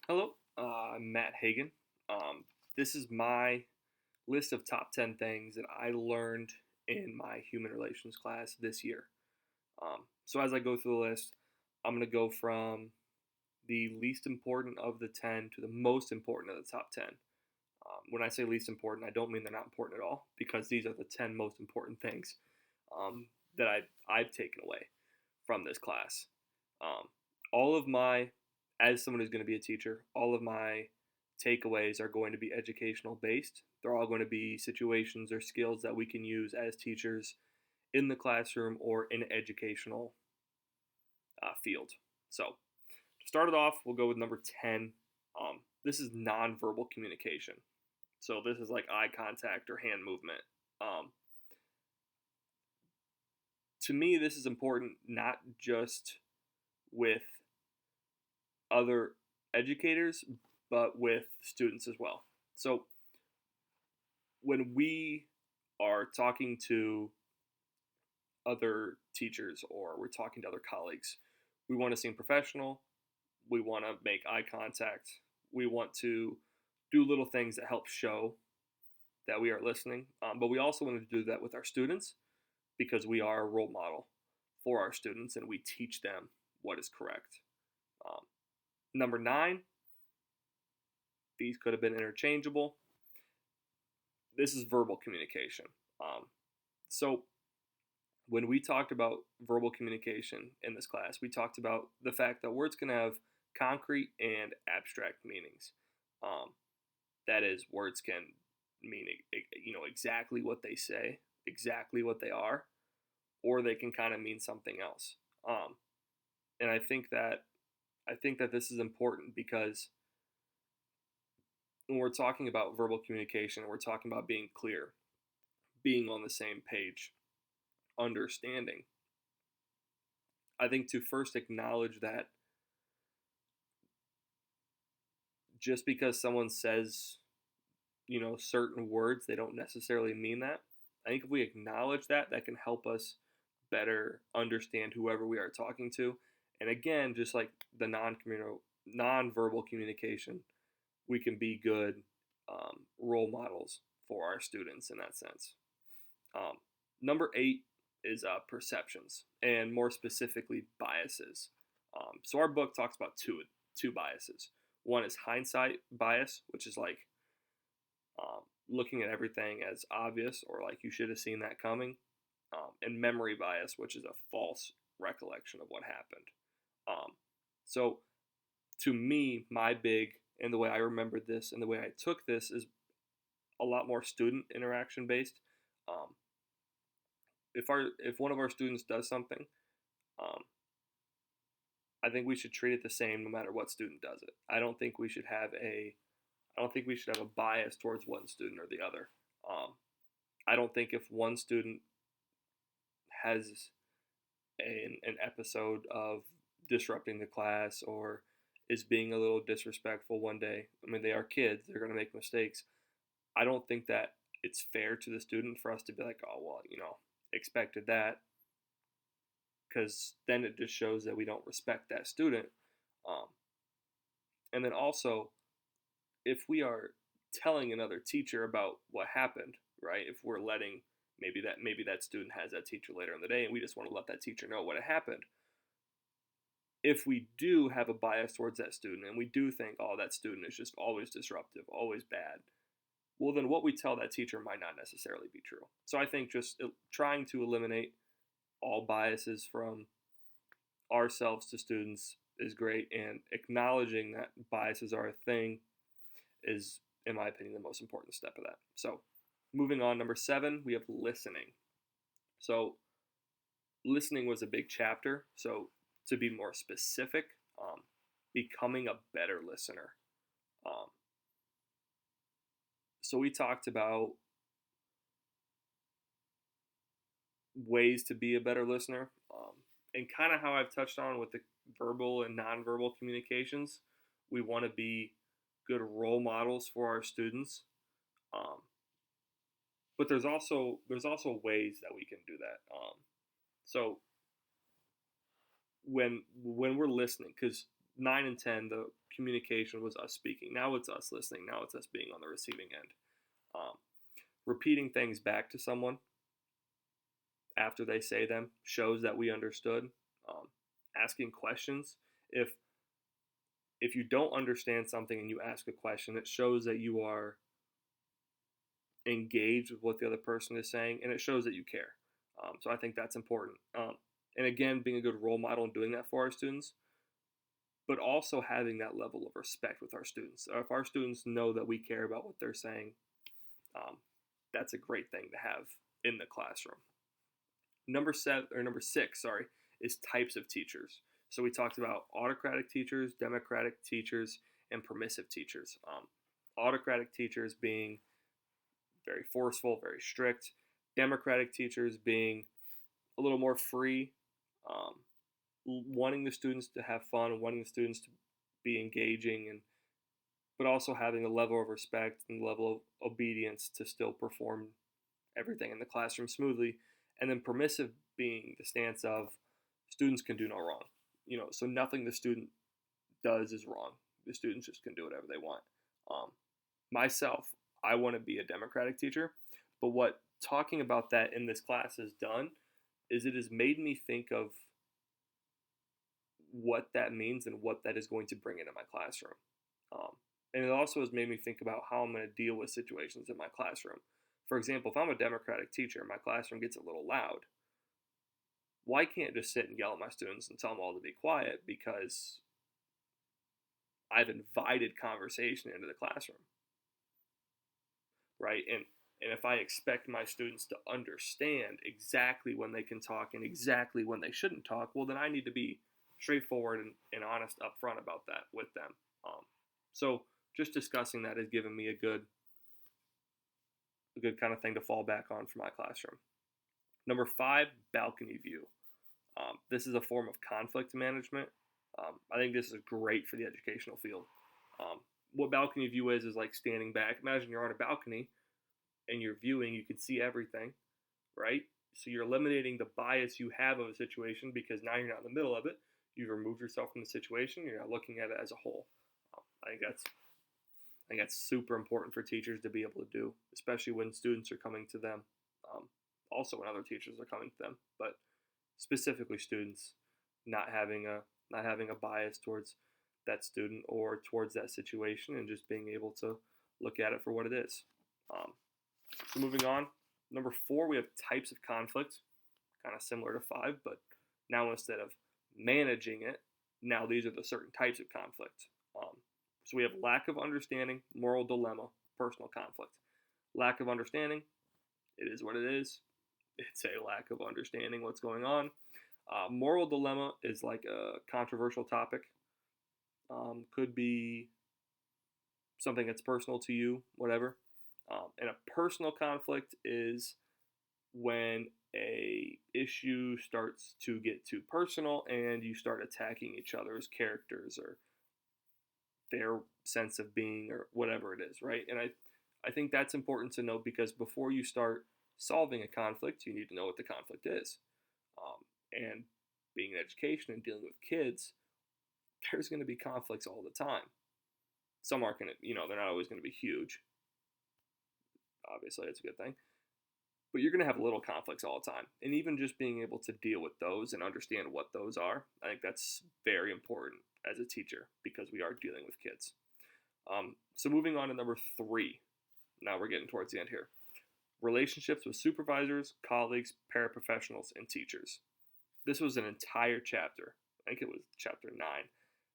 Hello, I'm Matt Hagan. This is my list of top 10 things that I learned in my human relations class this year. So, as I go through the list, I'm going to go from the least important of the 10 to the most important of the top 10. When I say least important, I don't mean they're not important at all, because these are the 10 most important things um, that I've taken away from this class. Um, all of my, as someone who's going to be a teacher, all of my takeaways are going to be educational based. They're all going to be situations or skills that we can use as teachers in the classroom or in an educational field. So, to start it off, we'll go with number 10. This is nonverbal communication. So, this is like eye contact or hand movement. Um, to me, this is important not just with other educators, but with students as well. So when we are talking to other teachers or we're talking to other colleagues, we want to seem professional. We want to make eye contact. We want to do little things that help show that we are listening. But we also want to do that with our students because we are a role model for our students and we teach them what is correct. Um, Number 9, these could have been interchangeable. This is verbal communication. So when we talked about verbal communication in this class, we talked about the fact that words can have concrete and abstract meanings. Um, that is, words can mean exactly what they say, exactly what they are, or they can kind of mean something else. And I think that this is important because when we're talking about verbal communication, we're talking about being clear, being on the same page, understanding. I think to first acknowledge that just because someone says, certain words, they don't necessarily mean that. I think if we acknowledge that, that can help us better understand whoever we are talking to. And again, just like the non-verbal communication, we can be good role models for our students in that sense. Um, Number 8 is perceptions, and more specifically, biases. So our book talks about two biases. One is hindsight bias, which is like looking at everything as obvious or like you should have seen that coming, and memory bias, which is a false recollection of what happened. Um, so to me, my big and the way I remembered this and the way I took this is a lot more student interaction based. Um, if one of our students does something, um, I think we should treat it the same no matter what student does it. I don't think we should have a bias towards one student or the other. Um, I don't think if one student has an episode of disrupting the class or is being a little disrespectful one day. I mean, they are kids; they're going to make mistakes. I don't think that it's fair to the student for us to be like, oh well, expected that, because then it just shows that we don't respect that student. Um, and then also, if we are telling another teacher about what happened, right? If we're letting maybe that student has that teacher later in the day, and we just want to let that teacher know what had happened. If we do have a bias towards that student, and we do think, oh, that student is just always disruptive, always bad, well, then what we tell that teacher might not necessarily be true. So I think just trying to eliminate all biases from ourselves to students is great, and acknowledging that biases are a thing is, in my opinion, the most important step of that. So, moving on, number 7, we have listening. So, listening was a big chapter. So, to be more specific, becoming a better listener. Um, so, we talked about ways to be a better listener, and kind of how I've touched on with the verbal and nonverbal communications. We want to be good role models for our students, um, but there's also ways that we can do that. So when we're listening, because 9 and 10, the communication was us speaking. Now it's us listening. Now it's us being on the receiving end. Um, Repeating things back to someone after they say them shows that we understood. Um, Asking questions. If you don't understand something and you ask a question, it shows that you are engaged with what the other person is saying, and it shows that you care. So I think that's important. And again, being a good role model and doing that for our students, but also having that level of respect with our students. If our students know that we care about what they're saying, um, that's a great thing to have in the classroom. Number six, is types of teachers. So we talked about autocratic teachers, democratic teachers, and permissive teachers. Autocratic teachers being very forceful, very strict. Democratic teachers being a little more free, um, wanting the students to have fun, wanting the students to be engaging, and but also having a level of respect and level of obedience to still perform everything in the classroom smoothly. And then permissive being the stance of students can do no wrong. So nothing the student does is wrong. The students just can do whatever they want. Um, Myself, I want to be a democratic teacher, but what talking about that in this class has done is it has made me think of what that means and what that is going to bring into my classroom. Um, and it also has made me think about how I'm going to deal with situations in my classroom. For example, if I'm a democratic teacher and my classroom gets a little loud, why can't I just sit and yell at my students and tell them all to be quiet because I've invited conversation into the classroom, right? And if I expect my students to understand exactly when they can talk and exactly when they shouldn't talk, well, then I need to be straightforward and honest upfront about that with them. So just discussing that has given me a good kind of thing to fall back on for my classroom. Number 5, balcony view. This is a form of conflict management. I think this is great for the educational field. What balcony view is like standing back. Imagine you're on a balcony and you're viewing, you can see everything, right? So you're eliminating the bias you have of a situation because now you're not in the middle of it. You've removed yourself from the situation. You're not looking at it as a whole. I think that's super important for teachers to be able to do, especially when students are coming to them. Also, when other teachers are coming to them, but specifically students not having a bias towards that student or towards that situation, and just being able to look at it for what it is. So moving on, number 4, we have types of conflict, kind of similar to 5, but now instead of managing it, now these are the certain types of conflict. So we have lack of understanding, moral dilemma, personal conflict. Lack of understanding, it is what it is. It's a lack of understanding what's going on. Moral dilemma is like a controversial topic. Could be something that's personal to you, whatever. And a personal conflict is when a issue starts to get too personal and you start attacking each other's characters or their sense of being or whatever it is, right? And I think that's important to know because before you start solving a conflict, you need to know what the conflict is. And being in education and dealing with kids, there's going to be conflicts all the time. Some aren't going to, they're not always going to be huge. Obviously, it's a good thing. But you're going to have little conflicts all the time. And even just being able to deal with those and understand what those are, I think that's very important as a teacher because we are dealing with kids. So moving on to number 3. Now we're getting towards the end here. Relationships with supervisors, colleagues, paraprofessionals, and teachers. This was an entire chapter. I think it was chapter 9.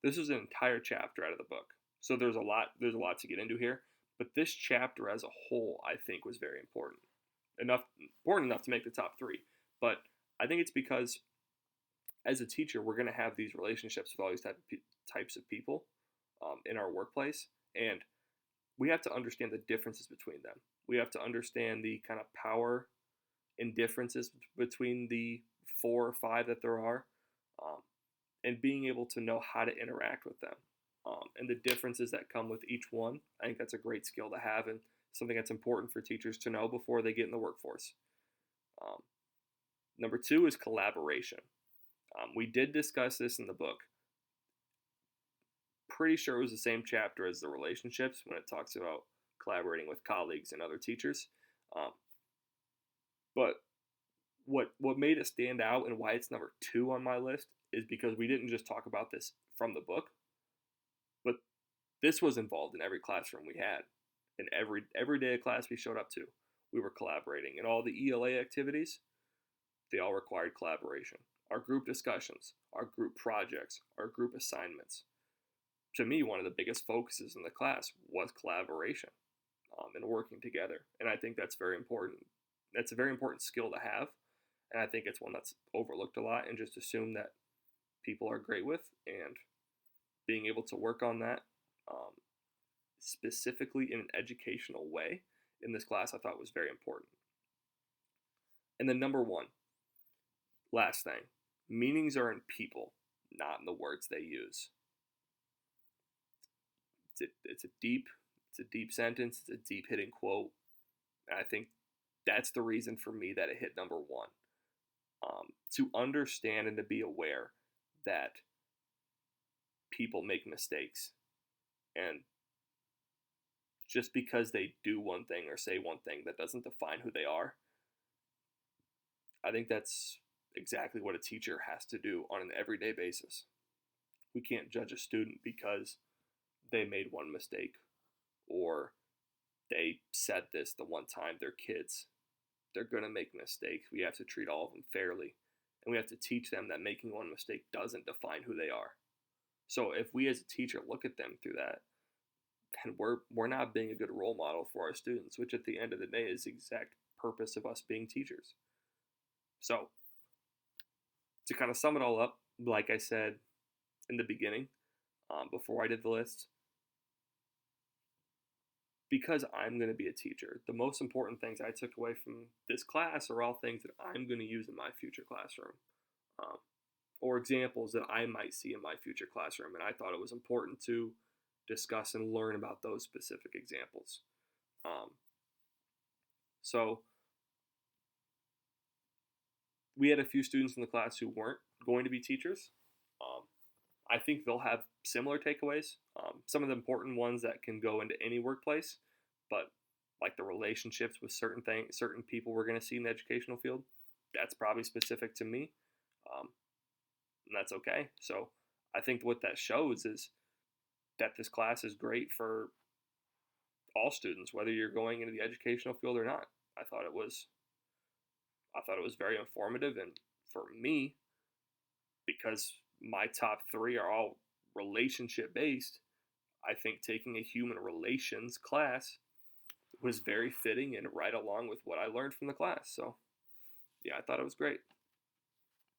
This was an entire chapter out of the book. So there's a lot to get into here. But this chapter as a whole, I think, was very important. Important enough to make the top 3. But I think it's because as a teacher, we're going to have these relationships with all these types of people in our workplace. And we have to understand the differences between them. We have to understand the kind of power and differences between the 4 or 5 that there are, and being able to know how to interact with them, and the differences that come with each one. I think that's a great skill to have and something that's important for teachers to know before they get in the workforce. Number 2 is collaboration. We did discuss this in the book. pretty sure it was the same chapter as the relationships when it talks about collaborating with colleagues and other teachers. Um, but what made it stand out and why it's number 2 on my list is because we didn't just talk about this from the book, but this was involved in every classroom we had. In every day of class we showed up to, we were collaborating. And all the ELA activities, they all required collaboration. Our group discussions, our group projects, our group assignments. To me, one of the biggest focuses in the class was collaboration, and working together. And I think that's very important. That's a very important skill to have. And I think it's one that's overlooked a lot and just assumed that people are great with. And being able to work on that, um, specifically in an educational way in this class, I thought was very important. And then number 1, last thing, meanings are in people, not in the words they use. It's a deep sentence. It's a deep hitting quote. And I think that's the reason for me that it hit number 1. To understand and to be aware that people make mistakes, and just because they do one thing or say one thing, that doesn't define who they are. I think that's exactly what a teacher has to do on an everyday basis. We can't judge a student because they made one mistake or they said this the one time. They're kids. They're going to make mistakes. We have to treat all of them fairly. And we have to teach them that making one mistake doesn't define who they are. So if we as a teacher look at them through that, then we're not being a good role model for our students, which at the end of the day is the exact purpose of us being teachers. So to kind of sum it all up, like I said in the beginning, before I did the list, because I'm going to be a teacher, the most important things I took away from this class are all things that I'm going to use in my future classroom, um, or examples that I might see in my future classroom. And I thought it was important to discuss and learn about those specific examples. Um, so we had a few students in the class who weren't going to be teachers. Um, I think they'll have similar takeaways. Some of the important ones that can go into any workplace, but like the relationships with certain people we're going to see in the educational field, that's probably specific to me, and that's okay. So I think what that shows is that this class is great for all students, whether you're going into the educational field or not. I thought it was very informative, and for me, because my top 3 are all relationship based, I think taking a human relations class was very fitting and right along with what I learned from the class. So, yeah, I thought it was great.